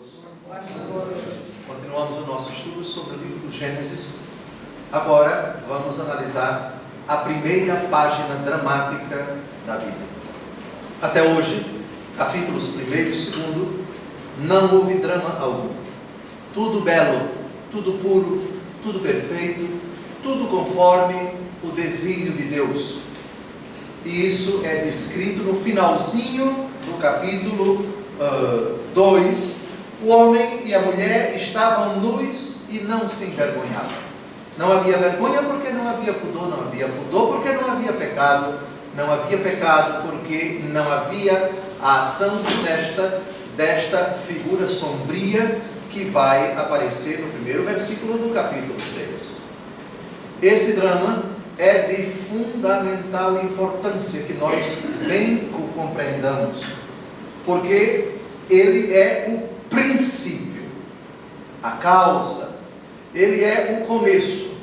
todos. Continuamos o nosso estudo sobre o livro do Gênesis. Agora vamos analisar a primeira página dramática da Bíblia. Até hoje, capítulos 1 e 2, não houve drama algum. Tudo belo, tudo puro, tudo perfeito, tudo conforme o desígnio de Deus. E isso é descrito no finalzinho do capítulo 2. O homem e a mulher estavam nus e não se envergonhavam. Não havia vergonha porque não havia pudor, não havia pudor porque não havia pecado, não havia pecado porque não havia a ação desta figura sombria que vai aparecer no primeiro versículo do capítulo 3. Esse drama é de fundamental importância que nós bem o compreendamos, porque ele é o princípio, a causa, ele é o começo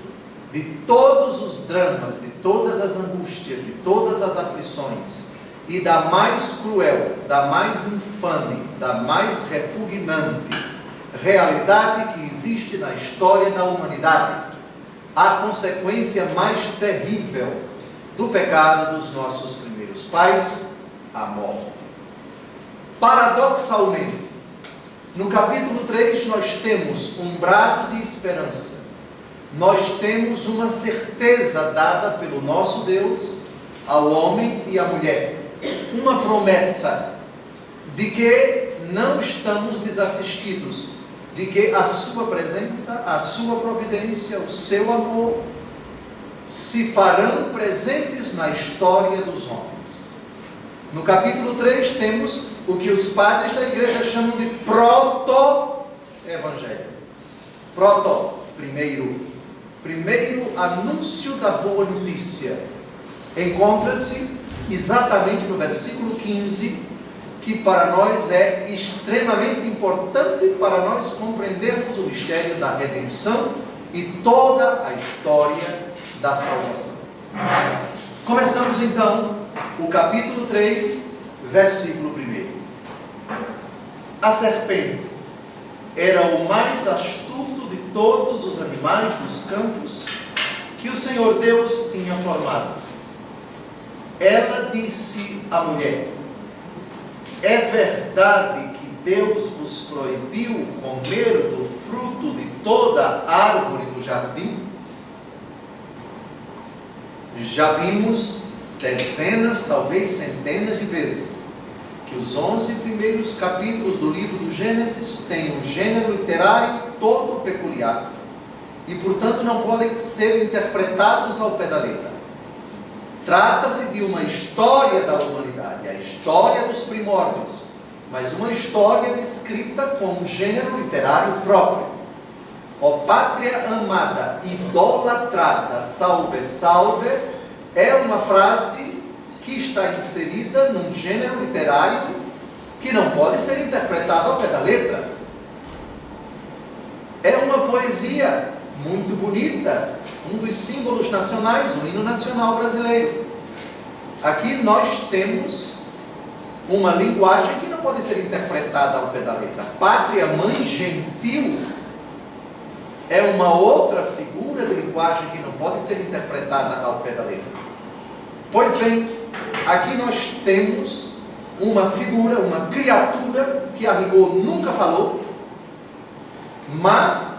de todos os dramas, de todas as angústias, de todas as aflições e da mais cruel, da mais infame, da mais repugnante realidade que existe na história da humanidade. A consequência mais terrível do pecado dos nossos primeiros pais, a morte. Paradoxalmente, no capítulo 3 nós temos um brado de esperança. Nós temos uma certeza dada pelo nosso Deus ao homem e à mulher. Uma promessa de que não estamos desassistidos, de que a sua presença, a sua providência, o seu amor se farão presentes na história dos homens. No capítulo 3 temos o que os padres da igreja chamam de proto-evangelho. Primeiro anúncio da boa notícia. Encontra-se exatamente no versículo 15, que para nós é extremamente importante para nós compreendermos o mistério da redenção e toda a história da salvação. Começamos então o capítulo 3, versículo 1. A serpente era o mais astuto de todos os animais dos campos que o Senhor Deus tinha formado. Ela disse à mulher: é verdade que Deus vos proibiu comer do fruto de toda árvore do jardim? Já vimos dezenas, talvez centenas de vezes, que os 11 primeiros capítulos do livro do Gênesis têm um gênero literário todo peculiar e, portanto, não podem ser interpretados ao pé da letra. Trata-se de uma história da humanidade, a história dos primórdios, mas uma história descrita com um gênero literário próprio. Ó pátria amada, idolatrada, salve, salve, é uma frase que está inserida num gênero literário que não pode ser interpretado ao pé da letra. É uma poesia muito bonita, um dos símbolos nacionais, o hino nacional brasileiro. Aqui nós temos uma linguagem que não pode ser interpretada ao pé da letra. Pátria mãe gentil é uma outra figura de linguagem que não pode ser interpretada ao pé da letra. Pois bem, aqui nós temos uma figura, uma criatura que a rigor nunca falou, mas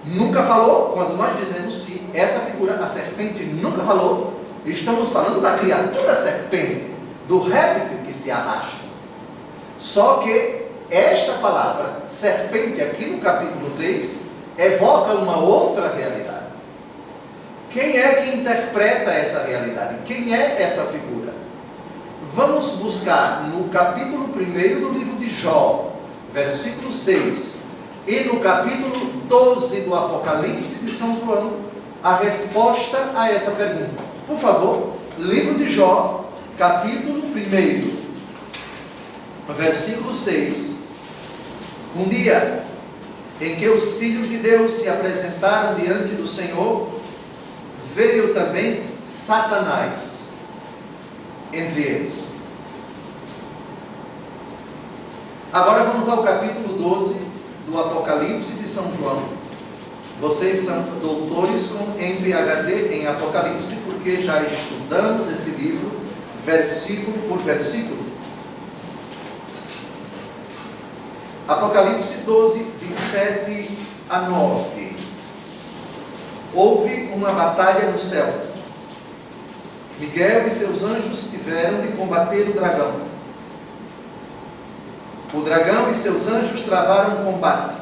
nunca falou, quando nós dizemos que essa figura, a serpente, nunca falou, estamos falando da criatura serpente, do réptil que se arrasta. Só que esta palavra, serpente, aqui no capítulo 3, evoca uma outra realidade. Quem é que interpreta essa realidade? Quem é essa figura? Vamos buscar no capítulo 1 do livro de Jó, versículo 6, e no capítulo 12 do Apocalipse de São João, a resposta a essa pergunta. Por favor, livro de Jó, capítulo 1, versículo 6. Um dia em que os filhos de Deus se apresentaram diante do Senhor, veio também Satanás entre eles. Agora vamos ao capítulo 12, do Apocalipse de São João. Vocês são doutores com MPHD em Apocalipse, porque já estudamos esse livro versículo por versículo. Apocalipse 12, de 7 a 9. Houve uma batalha no céu. Miguel e seus anjos tiveram de combater o dragão. O dragão e seus anjos travaram um combate,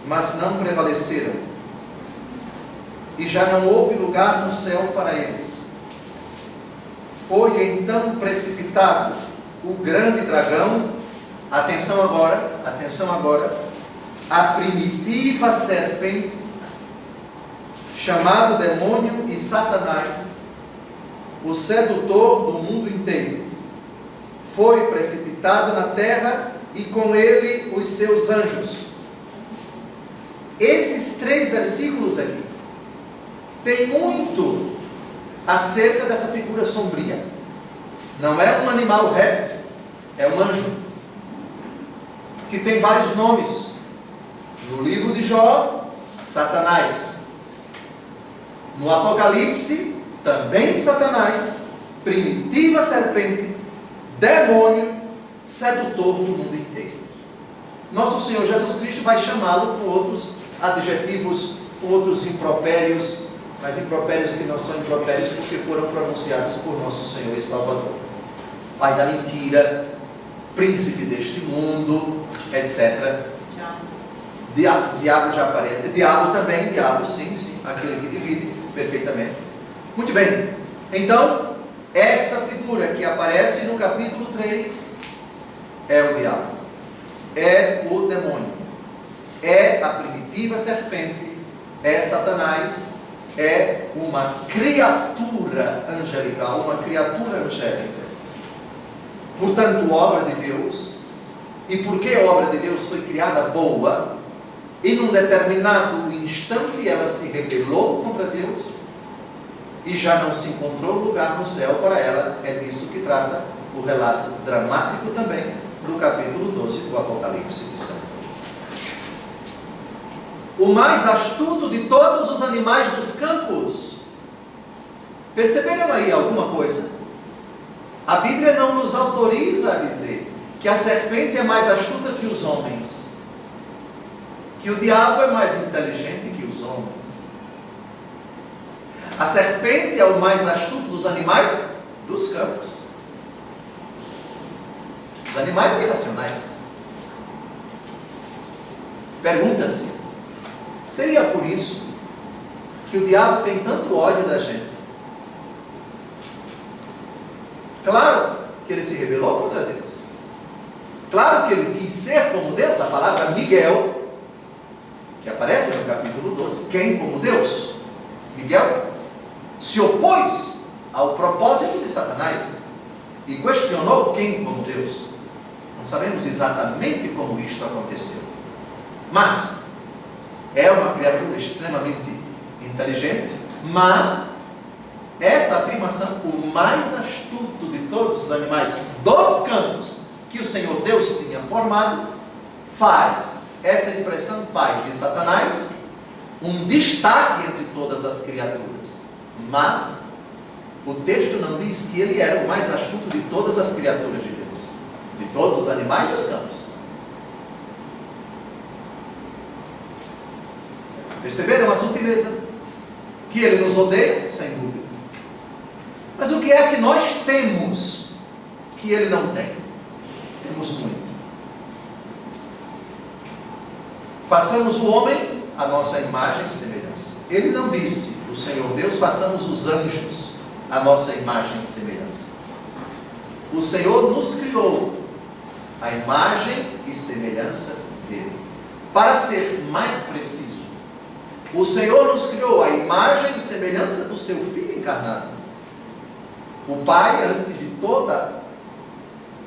mas não prevaleceram. E já não houve lugar no céu para eles. Foi então precipitado o grande dragão. Atenção agora, a primitiva serpente, chamado demônio e Satanás, o sedutor do mundo inteiro, foi precipitado na terra e com ele os seus anjos. Esses 3 versículos aqui tem muito acerca dessa figura sombria. Não é um animal réptil, é um anjo, que tem vários nomes. No livro de Jó, Satanás. No Apocalipse, também Satanás, primitiva serpente, demônio, sedutor do mundo inteiro. Nosso Senhor Jesus Cristo vai chamá-lo com outros adjetivos, com outros impropérios, mas impropérios que não são impropérios porque foram pronunciados por nosso Senhor e Salvador. Pai da mentira, príncipe deste mundo, etc. Diabo já aparece. Diabo também, diabo sim, aquele que divide perfeitamente. Muito bem, então, esta figura que aparece no capítulo 3 é o diabo, é o demônio, é a primitiva serpente, é Satanás, é uma criatura angelical, uma criatura angélica. Portanto, obra de Deus. E porque a obra de Deus foi criada boa, e num determinado instante ela se rebelou contra Deus, e já não se encontrou lugar no céu para ela. É disso que trata o relato dramático também do capítulo 12 do Apocalipse de São João. O mais astuto de todos os animais dos campos. Perceberam aí alguma coisa? A Bíblia não nos autoriza a dizer que a serpente é mais astuta que os homens, que o diabo é mais inteligente que os homens. A serpente é o mais astuto dos animais dos campos, os animais irracionais. Pergunta-se, seria por isso que o diabo tem tanto ódio da gente? Claro que ele se rebelou contra Deus. Claro que ele quis ser como Deus. A palavra Miguel, que aparece no capítulo 12, quem como Deus? Miguel se opôs ao propósito de Satanás e questionou quem como Deus. Não sabemos exatamente como isto aconteceu, mas é uma criatura extremamente inteligente. Mas essa afirmação, o mais astuto de todos os animais dos campos que o Senhor Deus tinha formado, essa expressão faz de Satanás um destaque entre todas as criaturas. Mas o texto não diz que ele era o mais astuto de todas as criaturas de Deus, de todos os animais dos campos. Perceberam a sutileza? Que ele nos odeia, sem dúvida. Mas o que é que nós temos que ele não tem? Temos muito. Façamos o homem a nossa imagem e semelhança. Ele não disse, o Senhor Deus, façamos os anjos a nossa imagem e semelhança. O Senhor nos criou a imagem e semelhança dele. Para ser mais preciso, o Senhor nos criou a imagem e semelhança do seu Filho encarnado. O Pai, antes de toda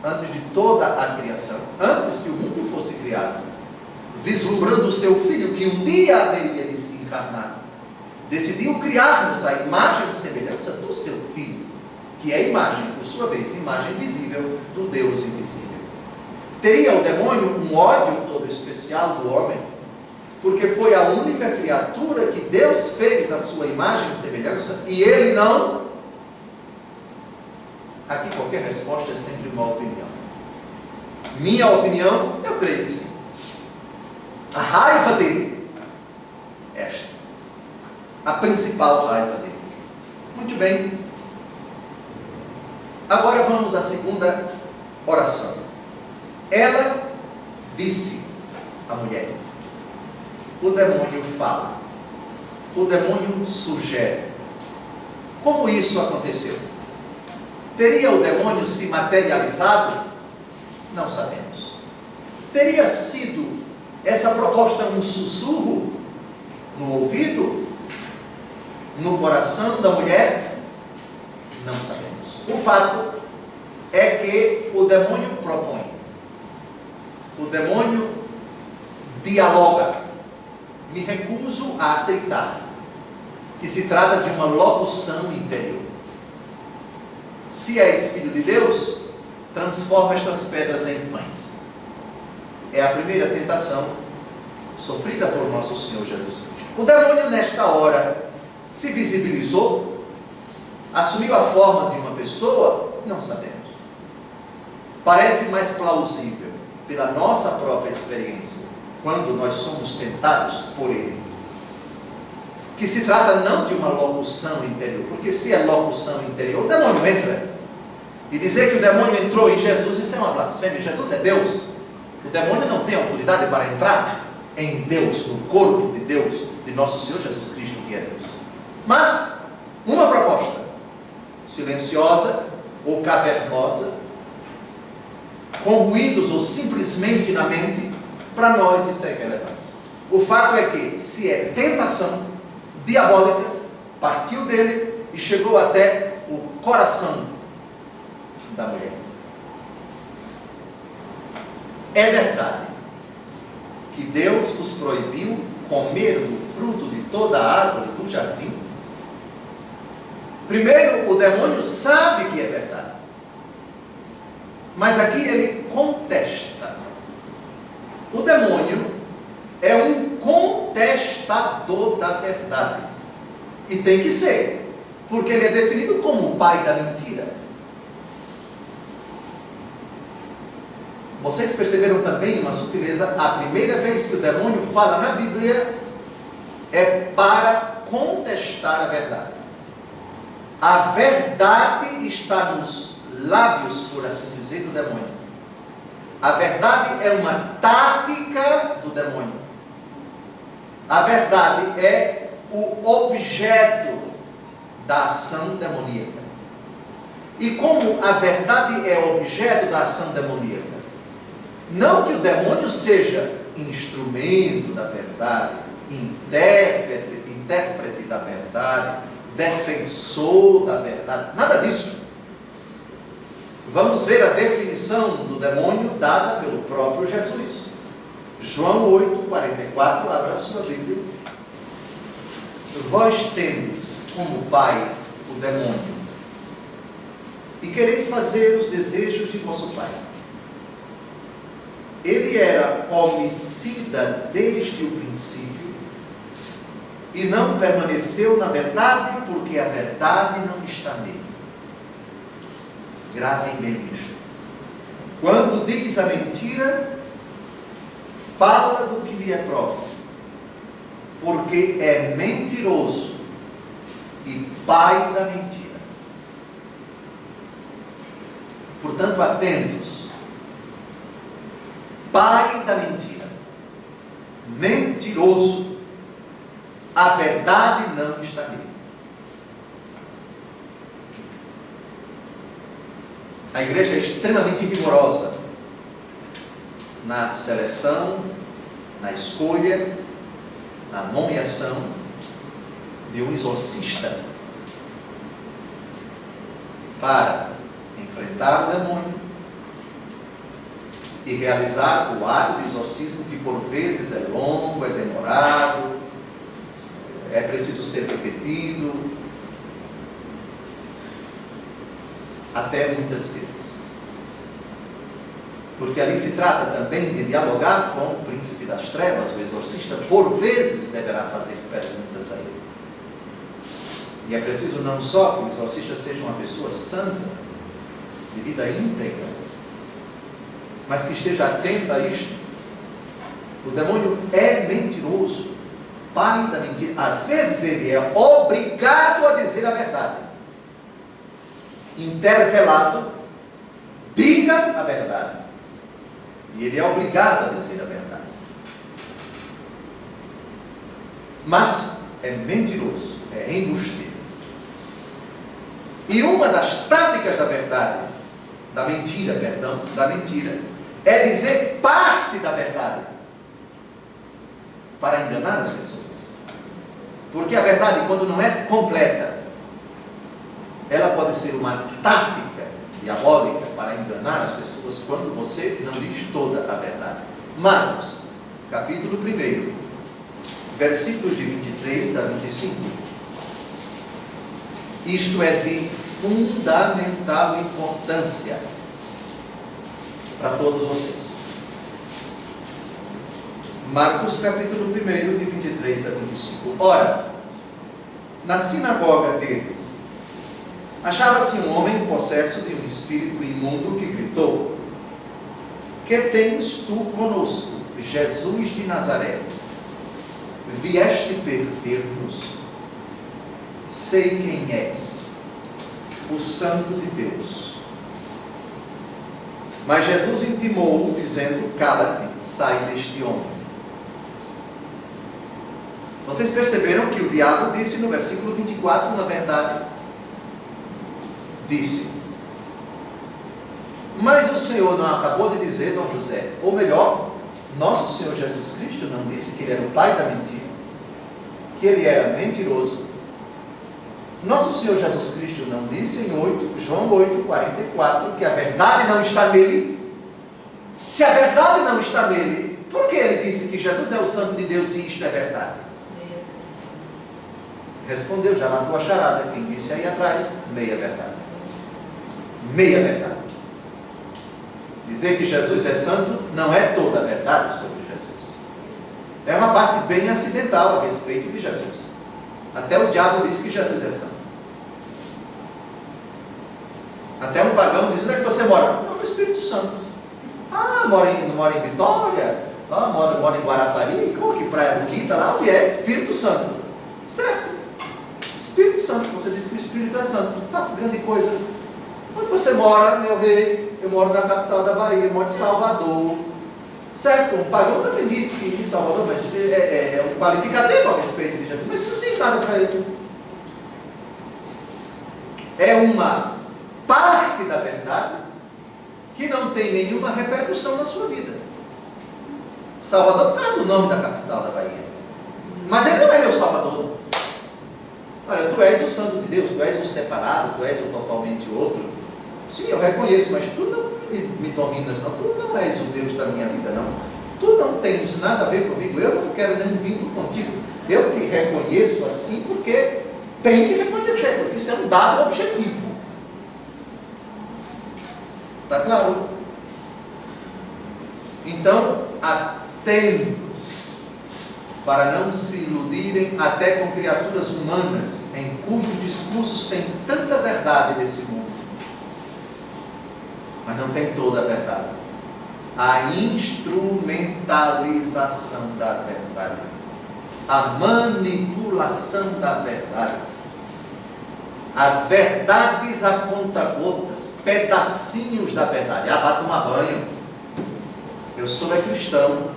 a criação, antes que o mundo fosse criado, vislumbrando o seu Filho, que um dia haveria de se encarnar, decidiu criar-nos a imagem e semelhança do seu Filho, que é a imagem, por sua vez, imagem visível do Deus invisível. Teria o demônio um ódio todo especial do homem? Porque foi a única criatura que Deus fez a sua imagem e semelhança e ele não? Aqui qualquer resposta é sempre uma opinião. Minha opinião, eu creio que sim. A raiva dele, esta. A principal raiva dele. Muito bem. Agora vamos à segunda oração. Ela disse à mulher. O demônio fala. O demônio sugere. Como isso aconteceu? Teria o demônio se materializado? Não sabemos. Teria sido essa proposta um sussurro no ouvido? No coração da mulher? Não sabemos. O fato é que o demônio propõe. O demônio dialoga. Me recuso a aceitar que se trata de uma locução interior. Se és filho de Deus, transforma estas pedras em pães. É a primeira tentação sofrida por nosso Senhor Jesus Cristo. O demônio nesta hora se visibilizou, assumiu a forma de uma pessoa, não sabemos. Parece mais plausível pela nossa própria experiência, quando nós somos tentados por ele, que se trata não de uma locução interior, porque se é locução interior, o demônio entra. E dizer que o demônio entrou em Jesus, isso é uma blasfêmia. Jesus é Deus. O demônio não tem autoridade para entrar em Deus, no corpo de Deus, de nosso Senhor Jesus Cristo, que é Deus. Mas, uma proposta, silenciosa ou cavernosa, com ruídos ou simplesmente na mente, para nós isso é irrelevante. O fato é que, se é tentação diabólica, partiu dele e chegou até o coração da mulher. É verdade que Deus vos proibiu comer do fruto de toda a árvore do jardim? Primeiro, o demônio sabe que é verdade, mas aqui ele contesta. O demônio é um contestador da verdade, e tem que ser, porque ele é definido como o pai da mentira. Vocês perceberam também uma sutileza? A primeira vez que o demônio fala na Bíblia é para contestar a verdade. A verdade está nos lábios, por assim dizer, do demônio. A verdade é uma tática do demônio. A verdade é o objeto da ação demoníaca. E como a verdade é objeto da ação demoníaca, não que o demônio seja instrumento da verdade, intérprete da verdade, defensor da verdade, nada disso. Vamos ver a definição do demônio dada pelo próprio Jesus. João 8:44, abra a sua Bíblia. Vós tendes como pai o demônio, e quereis fazer os desejos de vosso pai. Ele era homicida desde o princípio, e não permaneceu na verdade, porque a verdade não está nele. Gravem bem isto. Quando diz a mentira, fala do que lhe é próprio, porque é mentiroso e pai da mentira. Portanto, atentos. Pai da mentira, mentiroso, a verdade não está nele. A igreja é extremamente rigorosa na seleção, na escolha, na nomeação de um exorcista para enfrentar o demônio e realizar o ato de exorcismo, que por vezes é longo, é demorado, é preciso ser repetido, até muitas vezes. Porque ali se trata também de dialogar com o príncipe das trevas, o exorcista, por vezes deverá fazer perguntas a ele. E é preciso não só que o exorcista seja uma pessoa santa, de vida íntegra, mas que esteja atento a isto. O demônio é mentiroso, pai da mentira. Às vezes ele é obrigado a dizer a verdade. Interpelado, diga a verdade. E ele é obrigado a dizer a verdade. Mas é mentiroso, é embusteiro. E uma das táticas da verdade, da mentira, é dizer parte da verdade para enganar as pessoas. Porque a verdade, quando não é completa, ela pode ser uma tática diabólica para enganar as pessoas quando você não diz toda a verdade. Marcos, capítulo 1, versículos de 23 a 25. Isto é de fundamental importância para todos vocês. Marcos capítulo 1, de 23 a 25. Ora, na sinagoga deles, achava-se um homem possesso de um espírito imundo que gritou: que tens tu conosco, Jesus de Nazaré? Vieste perder-nos? Sei quem és, o Santo de Deus. Mas Jesus intimou-o, dizendo: cala-te, sai deste homem. Vocês perceberam que o diabo disse no versículo 24, na verdade, disse: mas o Senhor não acabou de dizer, Dom José, ou melhor, nosso Senhor Jesus Cristo não disse que ele era o pai da mentira, que ele era mentiroso. Nosso Senhor Jesus Cristo não disse em João 8,44 que a verdade não está nele? Se a verdade não está nele, por que ele disse que Jesus é o Santo de Deus e isto é verdade? Respondeu, já matou a charada, quem disse aí atrás, meia verdade. Meia verdade. Dizer que Jesus é santo não é toda a verdade sobre Jesus. É uma parte bem acidental a respeito de Jesus. Até o diabo diz que Jesus é santo. Até um pagão diz: onde é que você mora? Não, no Espírito Santo. Ah, mora em Vitória? Ah, mora em Guarapari? Como que praia bonita lá? Onde é? Espírito Santo. Certo. Espírito Santo, você disse que o Espírito é santo. Tá, grande coisa. Onde você mora, meu rei? Eu moro na capital da Bahia, eu moro em Salvador. Certo? Um pagão também disse que em Salvador, mas é um qualificativo a respeito de Jesus. Mas isso não tem nada para ele. É uma parte da verdade que não tem nenhuma repercussão na sua vida. Salvador, por causa do nome da capital da Bahia. Mas ele não é meu Salvador. Olha, tu és o Santo de Deus, tu és o separado, tu és o totalmente outro. Sim, eu reconheço, mas tu não me dominas, não. Tu não és o Deus da minha vida, não. Tu não tens nada a ver comigo, eu não quero nenhum vínculo contigo. Eu te reconheço assim porque tem que reconhecer, porque isso é um dado objetivo. Está claro? Então, atentos para não se iludirem até com criaturas humanas, em cujos discursos tem tanta verdade nesse mundo, mas não tem toda a verdade. A instrumentalização da verdade, a manipulação da verdade, as verdades a conta-gotas, pedacinhos da verdade. Ah, vá tomar banho, eu sou cristão,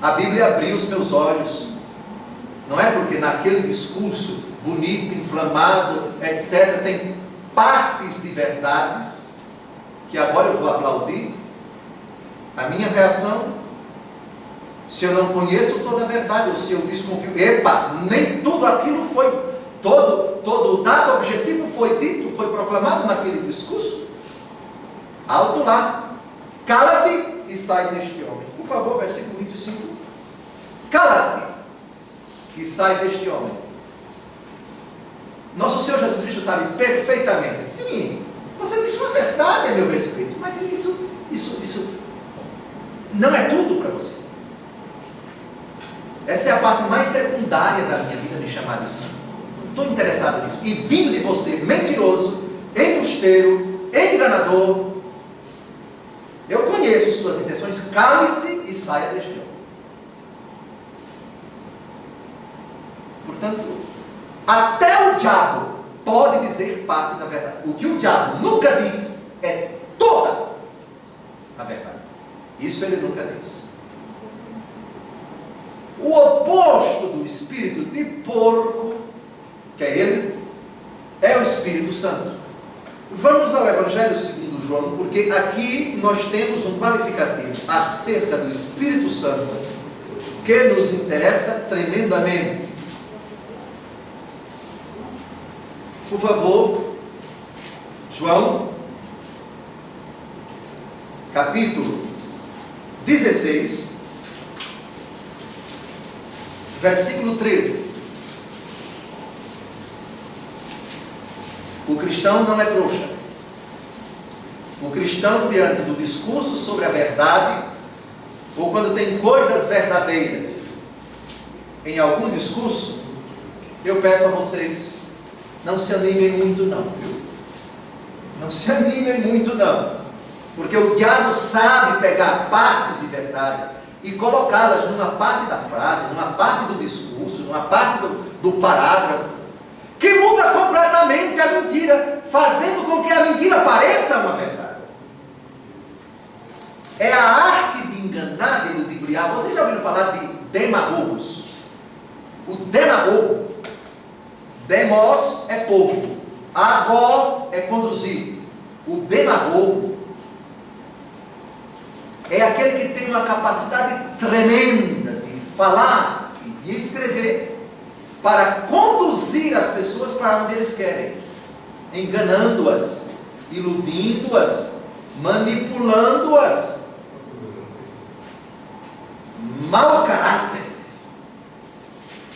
a Bíblia abriu os meus olhos. Não é porque naquele discurso bonito, inflamado, etc., tem partes de verdades que agora eu vou aplaudir. A minha reação, se eu não conheço toda a verdade, ou se eu desconfio, nem tudo aquilo foi, todo o dado objetivo foi dito, foi proclamado naquele discurso. Alto lá, cala-te e sai deste homem. Por favor, versículo 25. Cala-te e sai deste homem. Nosso Senhor Jesus Cristo sabe perfeitamente. Sim, você disse uma verdade a meu respeito, mas isso não é tudo para você. Essa é a parte mais secundária da minha vida, me chamar de santo. Não estou interessado nisso. E vindo de você, mentiroso, embusteiro, enganador, eu conheço suas intenções, cale-se e saia deste homem. Portanto, até o diabo pode dizer parte da verdade. O que o diabo nunca diz é toda a verdade. Isso ele nunca diz. O oposto do espírito de porco, que é ele, é o Espírito Santo. Vamos ao Evangelho segundo João, porque aqui nós temos um qualificativo acerca do Espírito Santo que nos interessa tremendamente. Por favor, João, capítulo 16, versículo 13. O cristão não é trouxa. O cristão, diante do discurso sobre a verdade, ou quando tem coisas verdadeiras em algum discurso, eu peço a vocês, não se animem muito não, viu? Não se animem muito não, porque o diabo sabe pegar partes de verdade e colocá-las numa parte da frase, numa parte do discurso, numa parte do parágrafo, que muda completamente a mentira, fazendo com que a mentira pareça uma verdade. É a arte de enganar, de ludibriar. Vocês já ouviram falar de demagogos? O demagogo, demos é povo, agó é conduzir. O demagogo é aquele que tem uma capacidade tremenda de falar e de escrever para conduzir as pessoas para onde eles querem, enganando-as, iludindo-as, manipulando-as. Mau caráteres.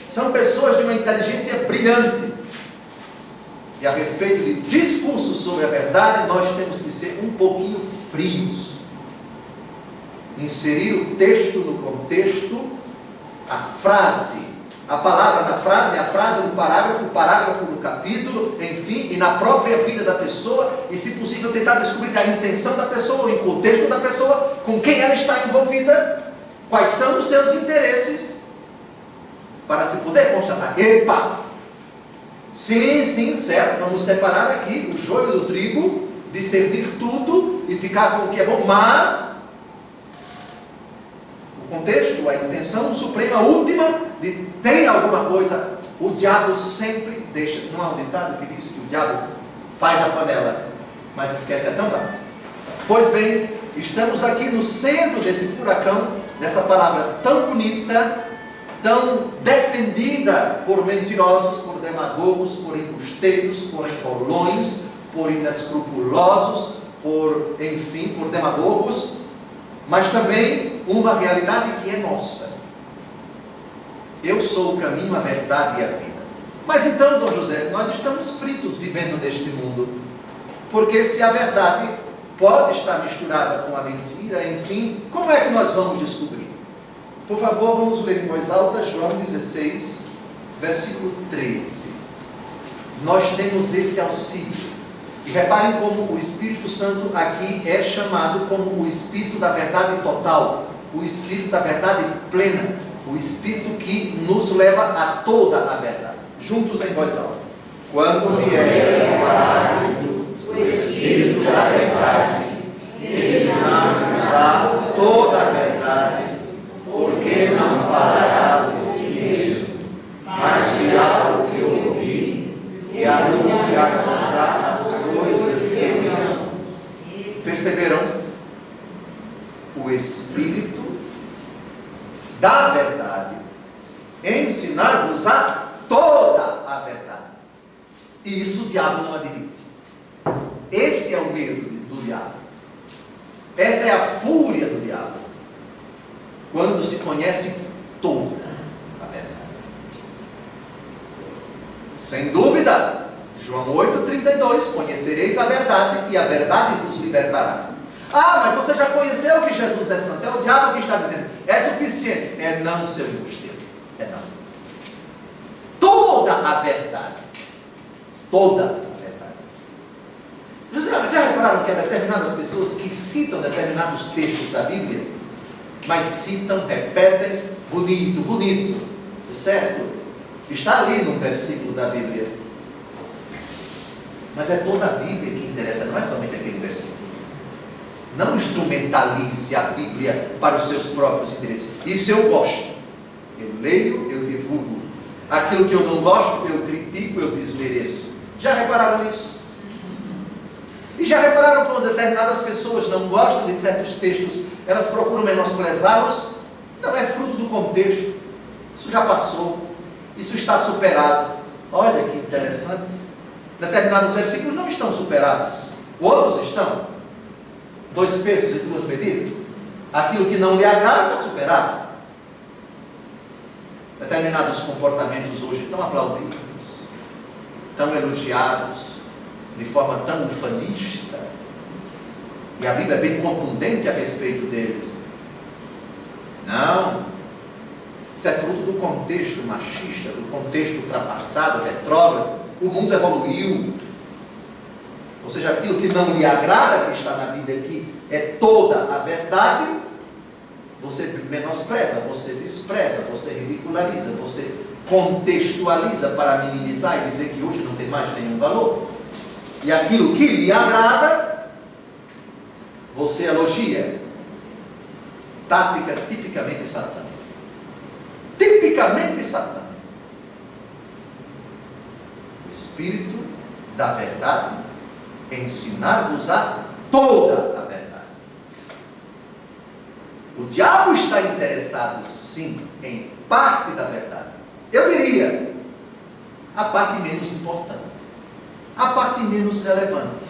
São pessoas de uma inteligência brilhante. E a respeito de discursos sobre a verdade, nós temos que ser um pouquinho frios. Inserir o texto no contexto, a frase, a palavra na frase, a frase no parágrafo, o parágrafo no capítulo, enfim, e na própria vida da pessoa, e se possível tentar descobrir a intenção da pessoa, o contexto da pessoa, com quem ela está envolvida, quais são os seus interesses, para se poder constatar, epa, sim, certo, vamos separar aqui o joio do trigo, discernir tudo e ficar com o que é bom, mas o contexto, a intenção suprema, última, de tem alguma coisa, o diabo sempre deixa. Não há um ditado que diz que o diabo faz a panela, mas esquece a tampa? Pois bem, estamos aqui no centro desse furacão, dessa palavra tão bonita, tão defendida por mentirosos, por demagogos, por embusteiros, por enrolões, por inescrupulosos, por demagogos, mas também uma realidade que é nossa. Eu sou o caminho, a verdade e a vida. Mas então, Dom José, nós estamos fritos vivendo neste mundo, porque se a verdade pode estar misturada com a mentira, enfim, como é que nós vamos descobrir? Por favor, vamos ler em voz alta João 16, versículo 13. Nós temos esse auxílio. E reparem como o Espírito Santo aqui é chamado como o Espírito da verdade total, o Espírito da verdade plena, o Espírito que nos leva a toda a verdade. Juntos em voz alta. Quando vier o Paráclito, o Espírito da verdade, ensinar-nos a toda a verdade, porque não falará de si mesmo, mas dirá o que ouvir e anunciar-nos as coisas que virão. Perceberam? O Espírito da verdade ensinar-vos a toda a verdade. E isso o diabo não admite. Esse é o medo do diabo. Essa é a fúria do diabo. Quando se conhece toda a verdade. Sem dúvida, João 8,32, conhecereis a verdade e a verdade vos libertará. Ah, mas você já conheceu que Jesus é santo. É o diabo que está dizendo. É suficiente. É não, seu embusteiro. É não. Toda a verdade. Toda a verdade. Já repararam que há determinadas pessoas que citam determinados textos da Bíblia, mas citam, repetem, bonito, bonito. Certo? Está ali no versículo da Bíblia. Mas é toda a Bíblia que interessa, não é somente aquele versículo. Não instrumentalize a Bíblia para os seus próprios interesses. Isso eu gosto. Eu leio, eu divulgo. Aquilo que eu não gosto, eu critico, eu desmereço. Já repararam isso? E já repararam quando determinadas pessoas não gostam de certos textos, elas procuram menosprezá-los? Não é fruto do contexto. Isso já passou. Isso está superado. Olha que interessante. Determinados versículos não estão superados. Outros estão. 2 pesos e 2 medidas. Aquilo que não lhe agrada está superado. Determinados comportamentos hoje tão aplaudidos, tão elogiados, de forma tão ufanista, e a Bíblia é bem contundente a respeito deles. Não, isso é fruto do contexto machista, do contexto ultrapassado, retrógrado. O mundo evoluiu. Ou seja, aquilo que não lhe agrada, que está na Bíblia aqui, é toda a verdade, você menospreza, você despreza, você ridiculariza, você contextualiza para minimizar e dizer que hoje não tem mais nenhum valor. E aquilo que lhe agrada, você elogia. Tática tipicamente satânica. Tipicamente satânica. O Espírito da verdade é ensinar-vos a toda a verdade. O diabo está interessado, sim, em parte da verdade. Eu diria, a parte menos importante, a parte menos relevante.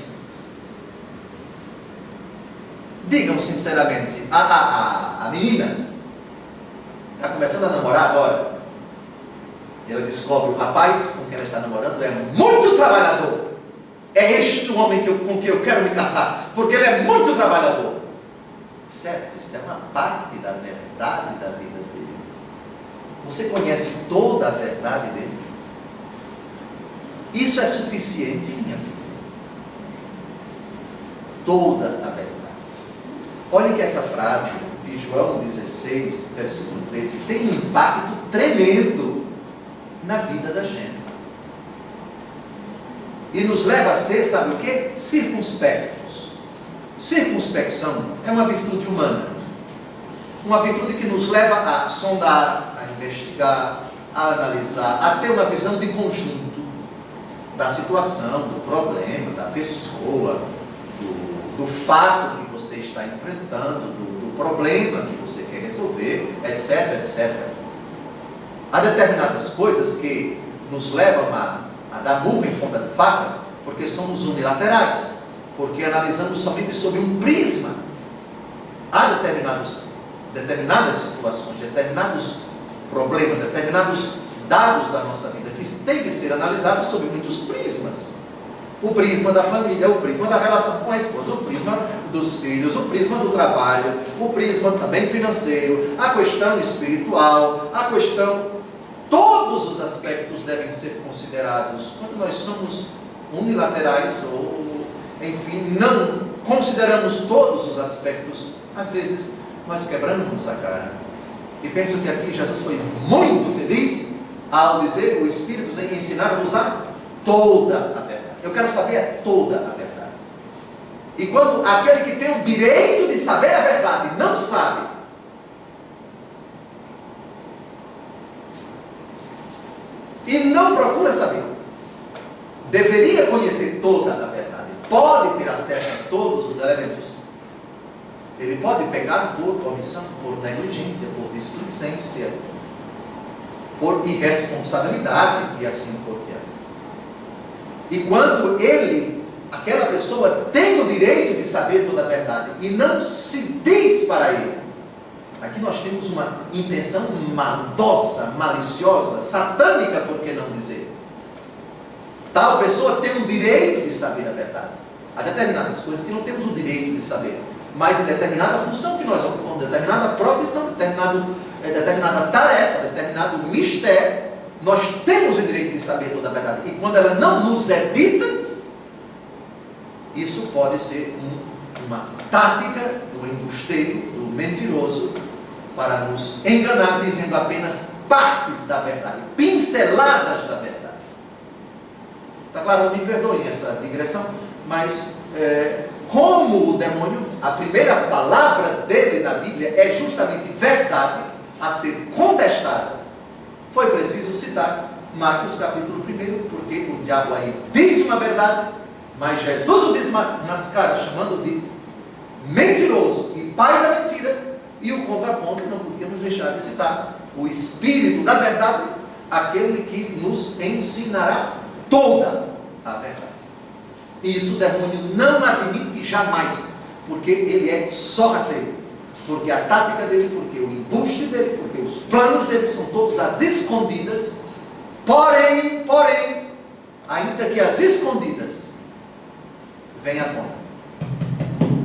Digam sinceramente, a menina está começando a namorar agora. Ela descobre o rapaz com quem ela está namorando é muito trabalhador. É este o homem com quem eu quero me casar, porque ele é muito trabalhador. Certo, isso é uma parte da verdade da vida dele. Você conhece toda a verdade dele? Isso é suficiente, minha filha. Toda a verdade. Olhe que essa frase de João 16, versículo 13, tem um impacto tremendo na vida da gente. E nos leva a ser, sabe o quê? Circunspectos. Circunspecção é uma virtude humana. Uma virtude que nos leva a sondar, a investigar, a analisar, a ter uma visão de conjunto da situação, do problema, da pessoa, do fato que você está enfrentando, do problema que você quer resolver, etc, etc. Há determinadas coisas que nos levam a dar murro em ponta de faca, porque somos unilaterais, porque analisamos somente sobre um prisma. Há determinadas situações, determinados problemas, determinados dados da nossa vida que têm que ser analisados sobre muitos prismas. O prisma da família, o prisma da relação com a esposa, o prisma dos filhos, o prisma do trabalho, o prisma também financeiro, a questão espiritual, a questão... Todos os aspectos devem ser considerados. Quando nós somos unilaterais ou, enfim, não consideramos todos os aspectos, às vezes nós quebramos a cara. E penso que aqui Jesus foi muito feliz ao dizer: o Espírito vem ensinar-vos a toda a verdade. Eu quero saber toda a verdade. E quando aquele que tem o direito de saber a verdade não sabe, e não procura saber, deveria conhecer toda a verdade, pode ter acesso a todos os elementos, ele pode pecar por omissão, por negligência, por displicência, por irresponsabilidade e assim por diante. E quando aquela pessoa tem o direito de saber toda a verdade e não se diz para ele, aqui nós temos uma intenção maldosa, maliciosa, satânica, por que não dizer? Tal pessoa tem o direito de saber a verdade. Há determinadas coisas que não temos o direito de saber. mas em determinada função que nós ocupamos, determinada profissão, determinada tarefa, determinado mistério, nós temos o direito de saber toda a verdade. E quando ela não nos é dita, isso pode ser uma tática do embusteiro, do mentiroso, para nos enganar, dizendo apenas partes da verdade, pinceladas da verdade. Está claro? Me perdoem essa digressão, mas como o demônio, a primeira palavra dele na Bíblia é justamente verdade a ser contestada, foi preciso citar Marcos capítulo 1, porque o diabo aí diz uma verdade, mas Jesus o desmascara, chamando de mentiroso e pai da mentira, e o contraponto não podíamos deixar de citar o Espírito da verdade, aquele que nos ensinará toda a verdade. Isso o demônio não admite jamais, porque ele é sorrateiro, porque a tática dele, porque o embuste dele, porque os planos dele são todos às escondidas. Porém, ainda que às escondidas, vem à tona.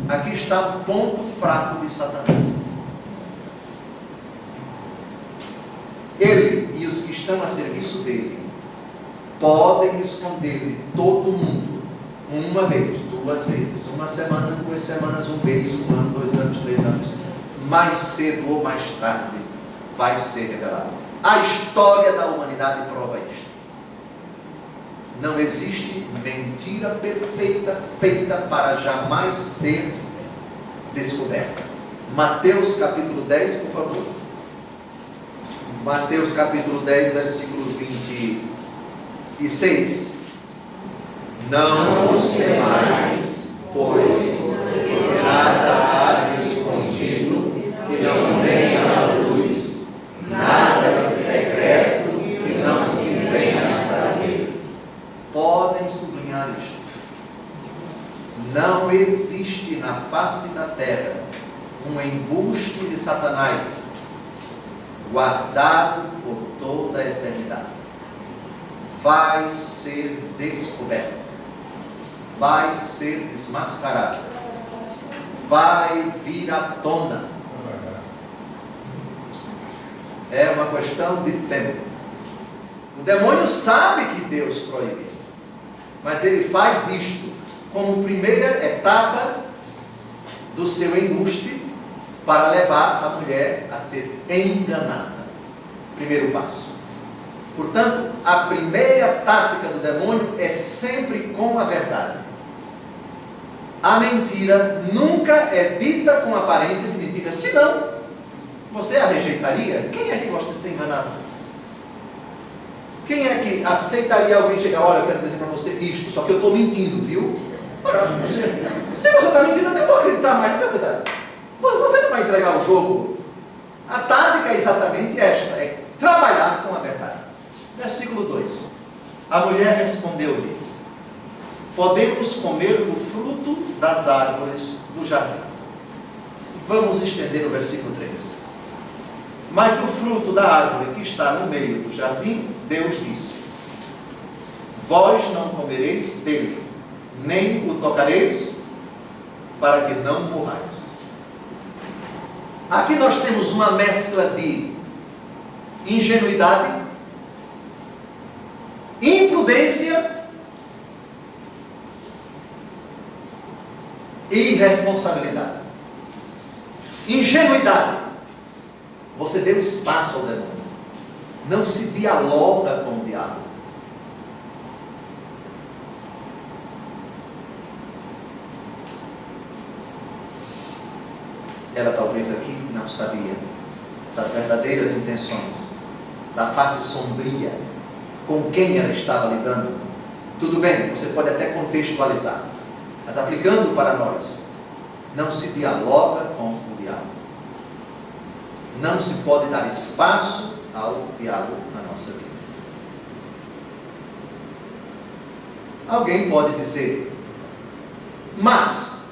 Aqui está um ponto fraco de Satanás. Ele e os que estão a serviço dele podem esconder de todo mundo, uma vez, duas vezes, uma semana, 2 semanas, 1 mês, 1 ano, 2 anos, 3 anos, mais cedo ou mais tarde vai ser revelado. A história da humanidade prova isto. Não existe mentira perfeita feita para jamais ser descoberta. Mateus capítulo 10, por favor. Mateus capítulo 10, versículo 26. Não vos temais, pois nada há de escondido que não venha à luz, nada de secreto que não se venha a saber. Podem sublinhar isto. Não existe na face da terra um embuste de Satanás guardado por toda a eternidade. Vai ser descoberto, vai ser desmascarado, vai vir à tona. É uma questão de tempo. O demônio sabe que Deus proibiu, mas ele faz isto como primeira etapa do seu embuste para levar a mulher a ser enganada. Primeiro passo. Portanto, a primeira tática do demônio é sempre com a verdade. A mentira nunca é dita com aparência de mentira. Senão, você a rejeitaria? Quem é que gosta de ser enganado? Quem é que aceitaria alguém chegar? Olha, eu quero dizer para você isto, só que eu estou mentindo, viu? Ora, se você está mentindo, eu não vou acreditar mais. Você não vai entregar o jogo. A tática é exatamente esta, é trabalhar com a verdade. Versículo 2. A mulher respondeu-lhe: podemos comer do fruto das árvores do jardim. Vamos estender o versículo 3. Mas do fruto da árvore que está no meio do jardim, Deus disse: vós não comereis dele, nem o tocareis, para que não morrais. Aqui nós temos uma mescla de ingenuidade, imprudência e irresponsabilidade. Ingenuidade. Você deu espaço ao demônio. Não se dialoga com o diabo. Ela talvez aqui não sabia das verdadeiras intenções, da face sombria, com quem ela estava lidando. Tudo bem, você pode até contextualizar, mas aplicando para nós, não se dialoga com o diabo. Não se pode dar espaço ao diabo na nossa vida. Alguém pode dizer: mas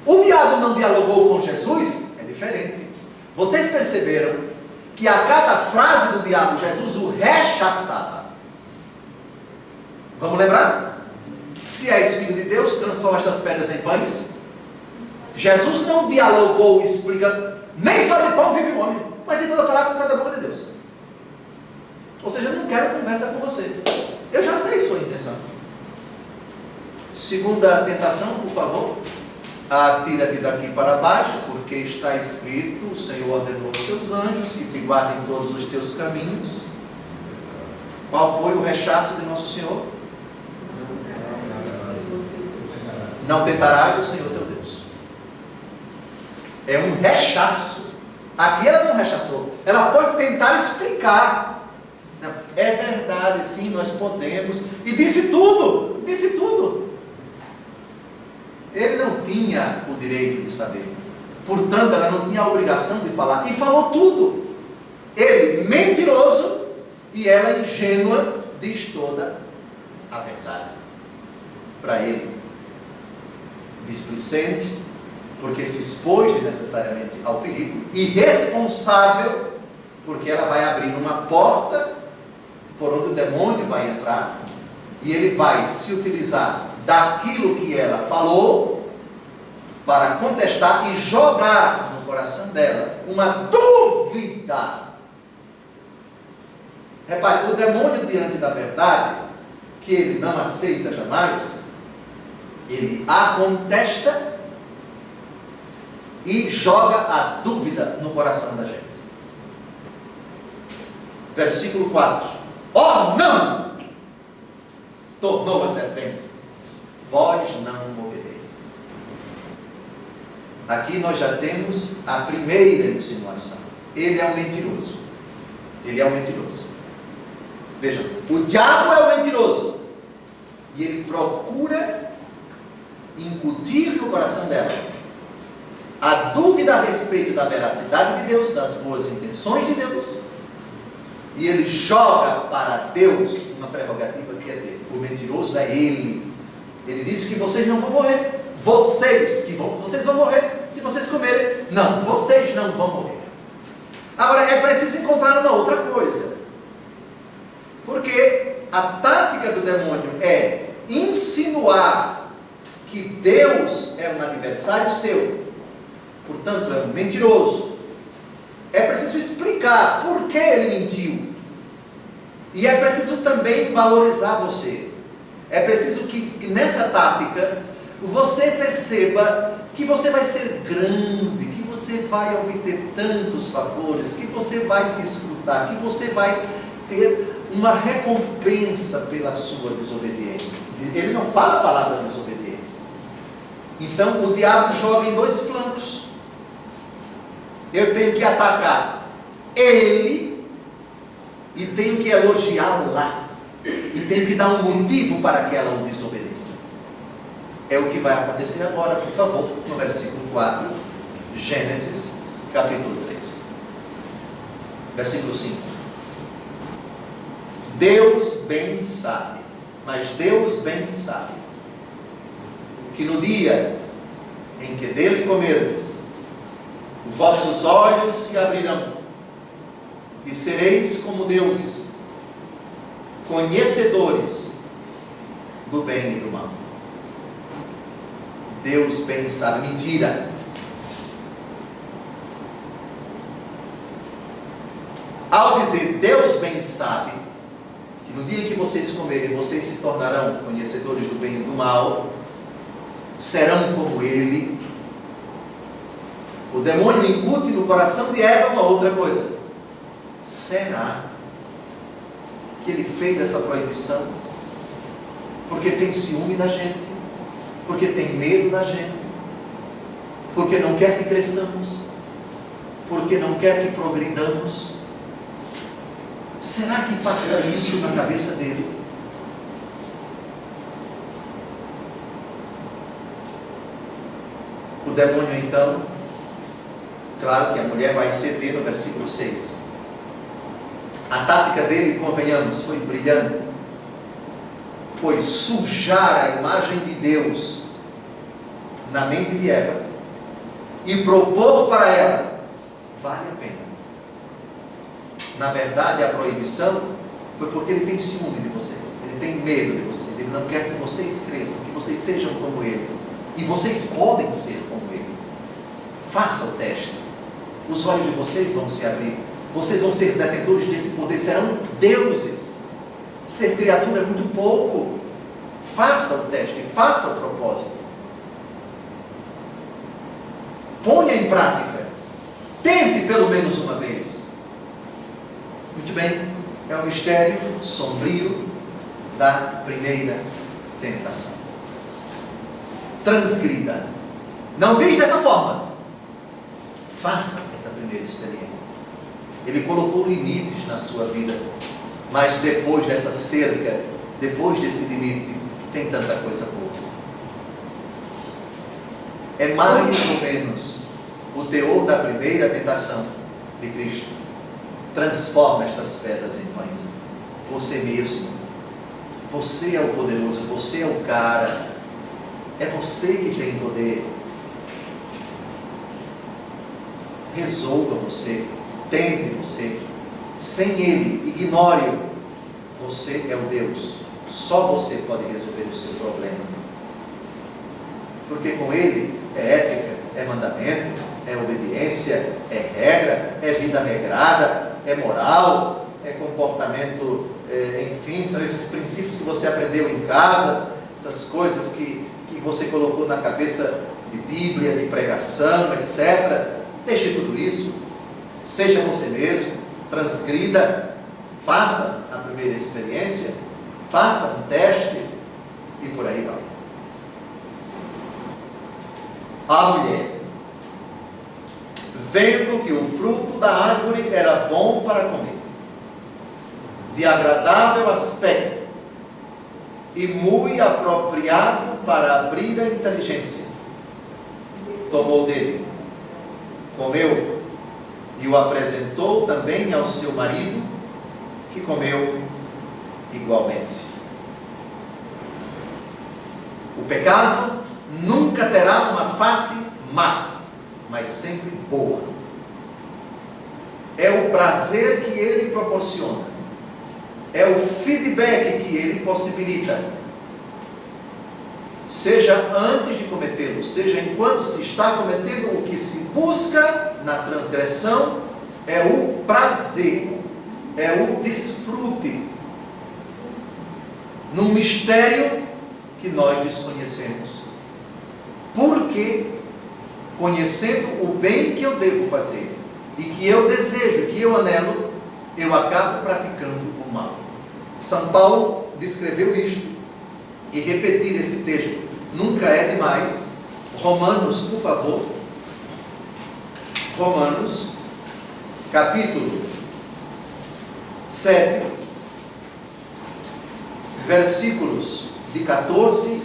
o diabo não dialogou com Jesus? É diferente. Vocês perceberam que a cada frase do diabo, Jesus o rechaçava. Vamos lembrar? Se és filho de Deus, transforma estas pedras em pães. Jesus não dialogou e explica, nem só de pão vive o homem, mas de toda palavra que sai da boca de Deus. Ou seja, eu não quero conversa com você. Eu já sei sua intenção. Segunda tentação, por favor. Atira-te daqui para baixo, porque está escrito, o Senhor ordenou aos seus anjos que te guardem todos os teus caminhos. Qual foi o rechaço de nosso Senhor? Não tentarás o Senhor teu Deus. É um rechaço. Aqui ela não rechaçou, ela foi tentar explicar. Não, é verdade, sim, nós podemos. E disse tudo, disse tudo. Ele não tinha o direito de saber, portanto ela não tinha a obrigação de falar, e falou tudo. Ele mentiroso e ela ingênua diz toda a verdade para ele. Displicente, porque se expôs necessariamente ao perigo, e responsável, porque ela vai abrir uma porta por onde o demônio vai entrar, e ele vai se utilizar daquilo que ela falou para contestar e jogar no coração dela uma dúvida. Repare, o demônio diante da verdade, que ele não aceita jamais, ele a contesta e joga a dúvida no coração da gente. Versículo 4. Oh, não! Tornou a serpente: vós não morrereis. Aqui nós já temos a primeira insinuação. Ele é um mentiroso. Ele é um mentiroso. Vejam, o diabo é o mentiroso. E ele procura incutir no coração dela a dúvida a respeito da veracidade de Deus, das boas intenções de Deus. E ele joga para Deus uma prerrogativa que é dele. O mentiroso é ele. Ele disse que vocês não vão morrer. Vocês vão morrer se vocês comerem. Não, vocês não vão morrer. Agora é preciso encontrar uma outra coisa. Porque a tática do demônio é insinuar que Deus é um adversário seu. Portanto, é um mentiroso. É preciso explicar por que ele mentiu. E é preciso também valorizar você. É preciso que nessa tática você perceba que você vai ser grande, que você vai obter tantos favores, que você vai desfrutar, que você vai ter uma recompensa pela sua desobediência. Ele não fala a palavra desobediência. Então o diabo joga em dois flancos. Eu tenho que atacar ele e tenho que elogiá-la e tenho que dar um motivo para que ela o desobedeça. É o que vai acontecer agora, por favor, no versículo 4, Gênesis, capítulo 3. Versículo 5. Deus bem sabe, mas Deus bem sabe, que no dia em que dele comerdes, vossos olhos se abrirão, e sereis como deuses, conhecedores do bem e do mal. Deus bem sabe, mentira. Ao dizer Deus bem sabe, que no dia em que vocês comerem, vocês se tornarão conhecedores do bem e do mal, serão como Ele, o demônio incute no coração de Eva uma outra coisa. Será que ele fez essa proibição porque tem ciúme da gente, porque tem medo da gente, porque não quer que cresçamos, porque não quer que progridamos? Será que passa isso na cabeça dele? O demônio então, claro que a mulher vai ceder no versículo 6. A tática dele, convenhamos, foi brilhante. Foi sujar a imagem de Deus na mente de Eva e propor para ela: vale a pena. Na verdade, a proibição foi porque ele tem ciúme de vocês, ele tem medo de vocês, ele não quer que vocês cresçam, que vocês sejam como ele. E vocês podem ser como ele. Faça o teste. Os olhos de vocês vão se abrir. Vocês vão ser detentores desse poder, serão deuses. Ser criatura é muito pouco. Faça o teste, faça o propósito. Ponha em prática. Tente pelo menos uma vez. Muito bem, é um mistério sombrio da primeira tentação. Transgrida. Não diz dessa forma. Faça essa primeira experiência. Ele colocou limites na sua vida, mas depois dessa cerca, depois desse limite, tem tanta coisa boa. É mais ou menos o teor da primeira tentação de Cristo. Transforma estas pedras em pães. Você mesmo. Você é o poderoso, você é o cara. É você que tem poder. Resolva você. Tente você. Sem Ele, ignore-o. Você é o Deus. Só você pode resolver o seu problema. Porque com Ele é ética, é mandamento, é obediência, é regra, é vida regrada, é moral, é comportamento, enfim, são esses princípios que você aprendeu em casa, essas coisas que você colocou na cabeça de Bíblia, de pregação, etc. Deixe tudo isso, seja você mesmo, transgrida, faça a primeira experiência, faça um teste e por aí vai. A mulher, vendo que o fruto da árvore era bom para comer, de agradável aspecto e muito apropriado para abrir a inteligência, tomou dele, comeu e o apresentou também ao seu marido, que comeu igualmente. O pecado nunca terá uma face má, mas sempre boa. É o prazer que ele proporciona, é o feedback que ele possibilita, seja antes de cometê-lo, seja enquanto se está cometendo. O que se busca na transgressão é o prazer, é o desfrute, num mistério que nós desconhecemos. Porque, conhecendo o bem que eu devo fazer, e que eu desejo, que eu anelo, eu acabo praticando o mal. São Paulo descreveu isto, e repetir esse texto nunca é demais. Romanos, por favor. Romanos, capítulo 7, versículos de 14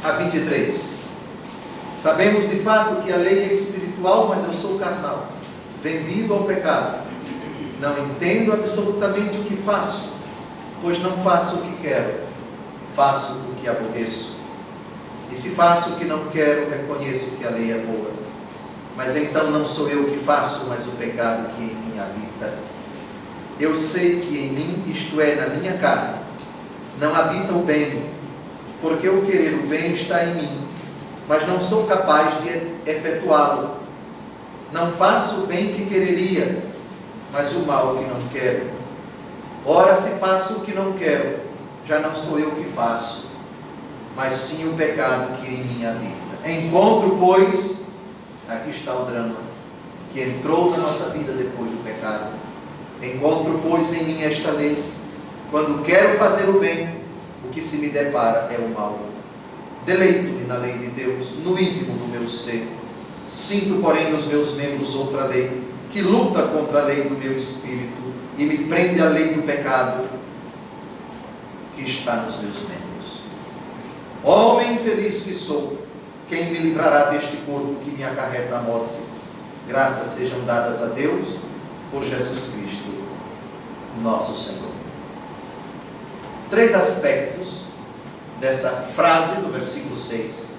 a 23. Sabemos de fato que a lei é espiritual, mas eu sou carnal, vendido ao pecado. Não entendo absolutamente o que faço, pois não faço o que quero, faço o que aborreço. E se faço o que não quero, reconheço que a lei é boa. Mas então não sou eu que faço, mas o pecado que em mim habita. Eu sei que em mim, isto é, na minha carne, não habita o bem, porque o querer o bem está em mim, mas não sou capaz de efetuá-lo. Não faço o bem que quereria, mas o mal que não quero. Ora, se faço o que não quero, já não sou eu que faço, mas sim o pecado que em mim habita. Encontro, pois, aqui está o drama, que entrou na nossa vida depois do pecado. Encontro, pois, em mim esta lei: quando quero fazer o bem, o que se me depara é o mal. Deleito-me na lei de Deus, no íntimo do meu ser. Sinto, porém, nos meus membros outra lei, que luta contra a lei do meu espírito e me prende à lei do pecado que está nos meus membros. Homem infeliz que sou, quem me livrará deste corpo que me acarreta a morte? Graças sejam dadas a Deus por Jesus Cristo, nosso Senhor. 3 aspectos dessa frase do versículo 6.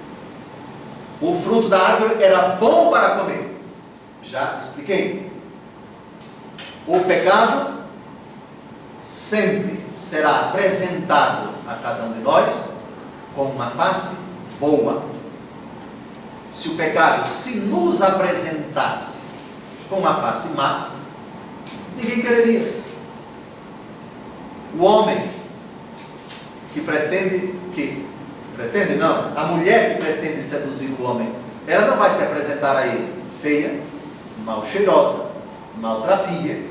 O fruto da árvore era bom para comer. Já expliquei. O pecado sempre será apresentado a cada um de nós com uma face boa. se o pecado se nos apresentasse com uma face má, ninguém quereria. O homem a mulher que pretende seduzir o homem, ela não vai se apresentar a ele feia, mal cheirosa, maltrapilha.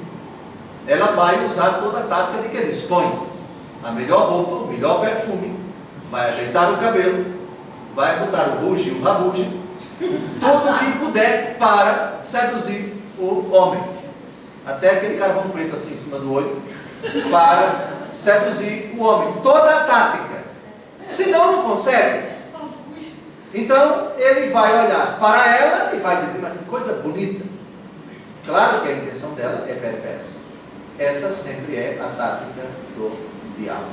Ela vai usar toda a tática de que dispõe a melhor roupa, o melhor perfume, vai ajeitar o cabelo, vai botar o buge e o rabuge, tudo o que puder para seduzir o homem. Até aquele carvão preto assim em cima do olho, para seduzir o homem. Toda a tática. Se não consegue, então ele vai olhar para ela e vai dizer, mas que coisa bonita. Claro que a intenção dela é perversa. Essa sempre é a tática do diabo.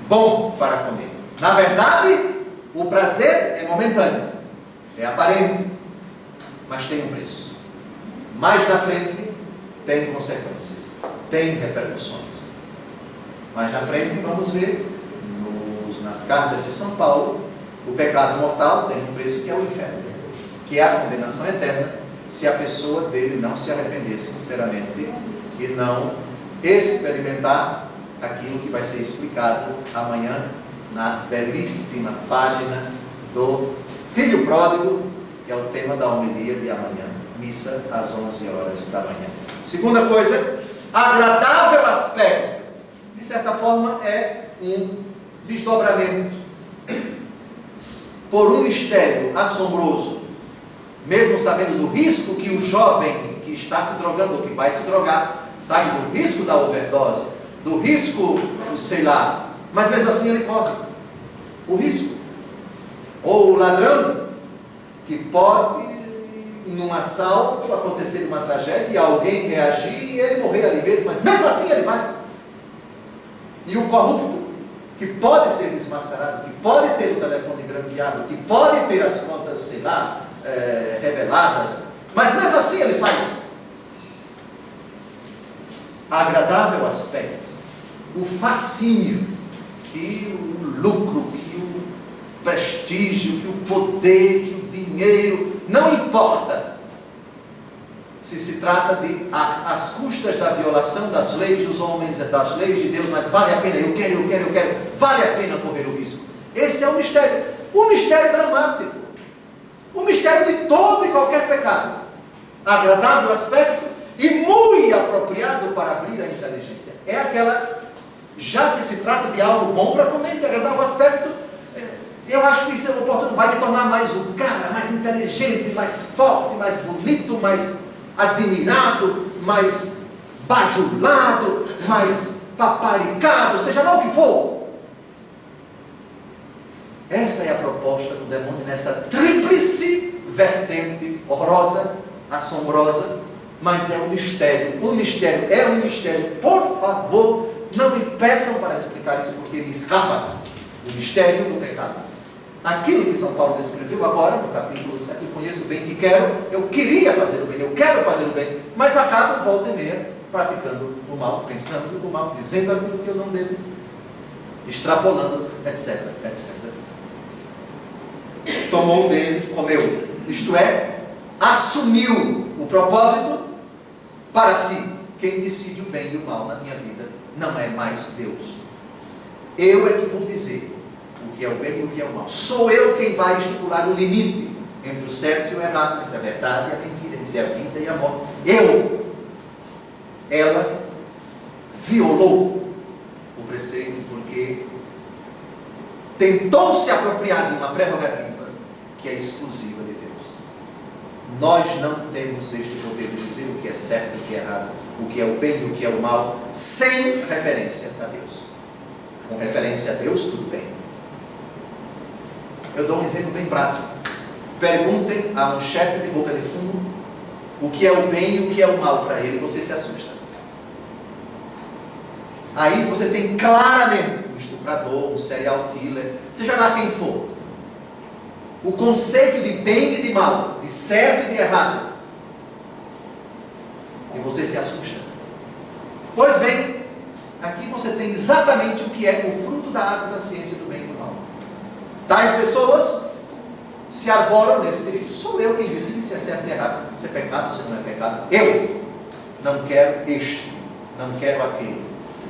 Bom para comer. Na verdade, o prazer é momentâneo, é aparente, mas tem um preço. Mais na frente tem consequências, tem repercussões. Mais na frente vamos ver nas cartas de São Paulo, o pecado mortal tem um preço que é o inferno, que é a condenação eterna, se a pessoa dele não se arrepender sinceramente e não experimentar aquilo que vai ser explicado amanhã na belíssima página do Filho Pródigo, que é o tema da homilia de amanhã, missa às 11 horas da manhã. Segunda coisa, agradável aspecto. De certa forma é um desdobramento por um mistério assombroso, mesmo sabendo do risco que o jovem que está se drogando ou que vai se drogar, sabe do risco da overdose, do risco, sei lá, mas mesmo assim ele corre o risco. Ou o ladrão que pode, num assalto, acontecer uma tragédia e alguém reagir e ele morrer ali mesmo, mas mesmo assim ele vai. E o corrupto, que pode ser desmascarado, que pode ter o telefone grampeado, que pode ter as contas, sei lá, reveladas, mas mesmo assim ele faz. Agradável aspecto, o fascínio, que o lucro, que o prestígio, que o poder, que o dinheiro, não importa se se trata de as custas da violação das leis dos homens, das leis de Deus, mas vale a pena, eu quero, vale a pena correr o risco. Esse é o mistério dramático, o mistério de todo e qualquer pecado. Agradável aspecto e muito apropriado para abrir a inteligência. É aquela, já que se trata de algo bom para comer, de agradável aspecto, eu acho que isso é oportuno, vai lhe tornar mais o cara, mais inteligente, mais forte, mais bonito, mais admirado, mais bajulado, mais paparicado, seja lá o que for. Essa é a proposta do demônio nessa tríplice vertente horrorosa, assombrosa, mas é um mistério. O mistério é um mistério. Por favor, não me peçam para explicar isso, porque me escapa o mistério do pecado. Aquilo que São Paulo descreveu agora no capítulo 7, eu conheço o bem que quero, eu queria fazer o bem, eu quero fazer o bem, mas acabo, volta e meia, praticando o mal, pensando o mal, dizendo aquilo que eu não devo, extrapolando, etc, etc. Tomou dele, comeu, isto é, assumiu o propósito para si. Quem decide o bem e o mal na minha vida não é mais Deus. Eu é que vou dizer o que é o bem e o que é o mal. Sou eu quem vai estipular o limite entre o certo e o errado, entre a verdade e a mentira, entre a vida e a morte. Ela violou o preceito porque tentou se apropriar de uma prerrogativa que é exclusiva de Deus. Nós não temos este poder de dizer o que é certo e o que é errado, o que é o bem e o que é o mal, sem referência a Deus. Com referência a Deus, tudo bem. Eu dou um exemplo bem prático. Perguntem a um chefe de boca de fumo o que é o bem e o que é o mal para ele, e você se assusta. Aí você tem claramente um estuprador, um serial killer, seja lá quem for, o conceito de bem e de mal, de certo e de errado, e você se assusta. Pois bem, aqui você tem exatamente o que é o fruto da arte da ciência do bem e do mal. Tais pessoas se arvoram nesse direito. Sou eu quem decide se é certo e errado, se é pecado, se não é pecado. Eu não quero isto, não quero aquilo,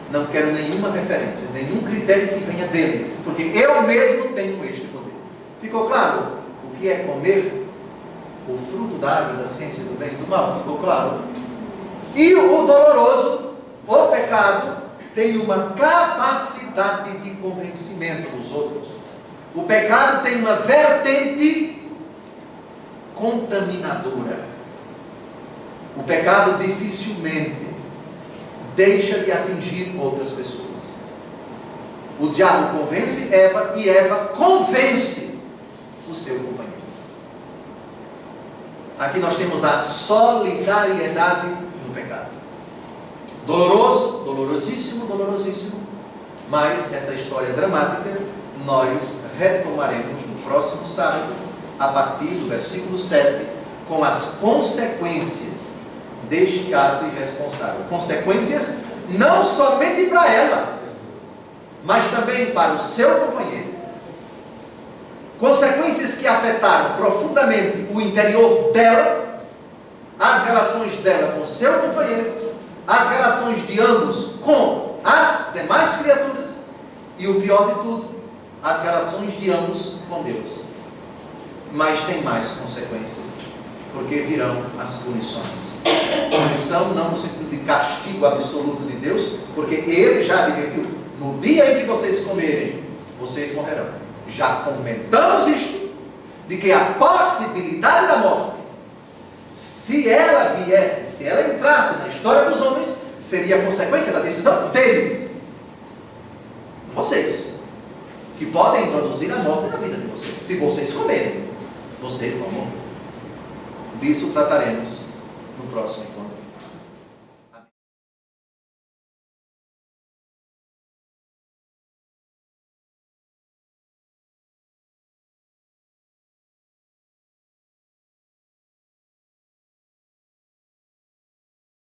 não quero nenhuma referência, nenhum critério que venha dele, porque eu mesmo tenho este poder. Ficou claro o que é comer o fruto da árvore da ciência do bem e do mal? Ficou claro? E o doloroso, o pecado, tem uma capacidade de convencimento dos outros. O pecado tem uma vertente contaminadora. O pecado dificilmente deixa de atingir outras pessoas. O diabo convence Eva e Eva convence o seu companheiro. Aqui nós temos a solidariedade no pecado. Doloroso, dolorosíssimo, dolorosíssimo. Mas essa história dramática nós retomaremos no próximo sábado, a partir do versículo 7, com as consequências deste ato irresponsável. Consequências não somente para ela, mas também para o seu companheiro. Consequências que afetaram profundamente o interior dela, as relações dela com seu companheiro, as relações de ambos com as demais criaturas e, o pior de tudo, as relações de ambos com Deus. Mas tem mais consequências, porque virão as punições. Punição não no sentido de castigo absoluto de Deus, porque Ele já advertiu: no dia em que vocês comerem, vocês morrerão. Já comentamos isto, de que a possibilidade da morte, se ela viesse, se ela entrasse na história dos homens, seria a consequência da decisão deles. Vocês, que podem introduzir a morte na vida de vocês. Se vocês comerem, vocês vão morrer. Disso trataremos no próximo encontro.